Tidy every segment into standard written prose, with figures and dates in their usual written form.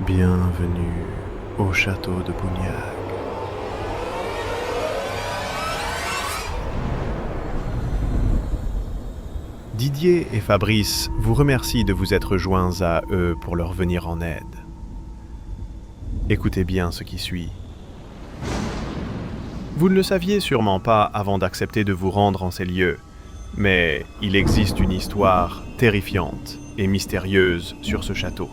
Bienvenue au château de Bougnac. Didier et Fabrice vous remercient de vous être joints à eux pour leur venir en aide. Écoutez bien ce qui suit. Vous ne le saviez sûrement pas avant d'accepter de vous rendre en ces lieux, mais il existe une histoire terrifiante et mystérieuse sur ce château.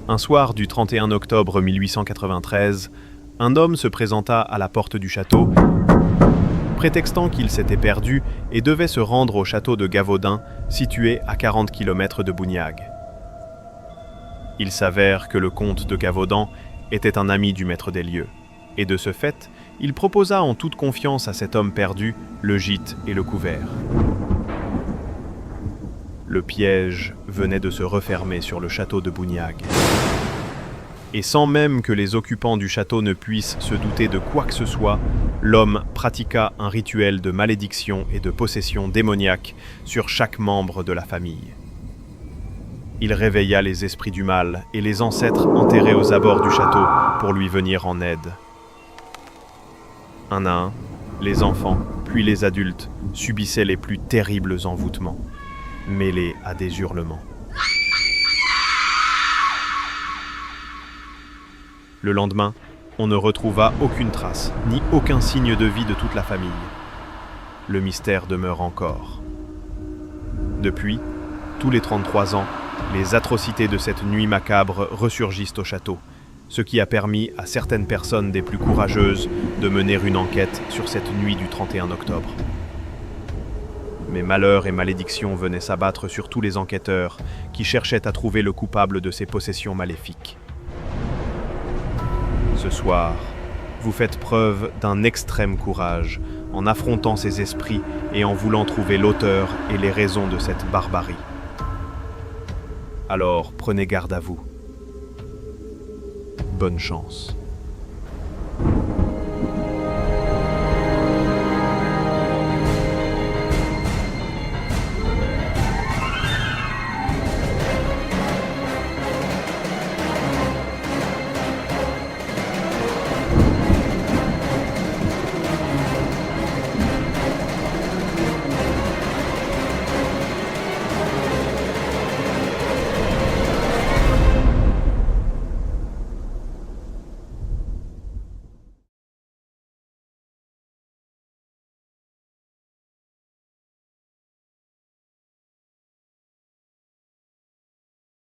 Un soir du 31 octobre 1893, un homme se présenta à la porte du château, prétextant qu'il s'était perdu et devait se rendre au château de Gavaudan, situé à 40 km de Bougnac. Il s'avère que le comte de Gavaudan était un ami du maître des lieux, et de ce fait, il proposa en toute confiance à cet homme perdu le gîte et le couvert. Le piège venait de se refermer sur le château de Bougnac. Et sans même que les occupants du château ne puissent se douter de quoi que ce soit, l'homme pratiqua un rituel de malédiction et de possession démoniaque sur chaque membre de la famille. Il réveilla les esprits du mal et les ancêtres enterrés aux abords du château pour lui venir en aide. Un à un, les enfants, puis les adultes, subissaient les plus terribles envoûtements, mêlés à des hurlements. Le lendemain, on ne retrouva aucune trace, ni aucun signe de vie de toute la famille. Le mystère demeure encore. Depuis, tous les 33 ans, les atrocités de cette nuit macabre ressurgissent au château, ce qui a permis à certaines personnes des plus courageuses de mener une enquête sur cette nuit du 31 octobre. Mais malheur et malédiction venaient s'abattre sur tous les enquêteurs qui cherchaient à trouver le coupable de ces possessions maléfiques. Ce soir, vous faites preuve d'un extrême courage en affrontant ces esprits et en voulant trouver l'auteur et les raisons de cette barbarie. Alors, prenez garde à vous. Bonne chance.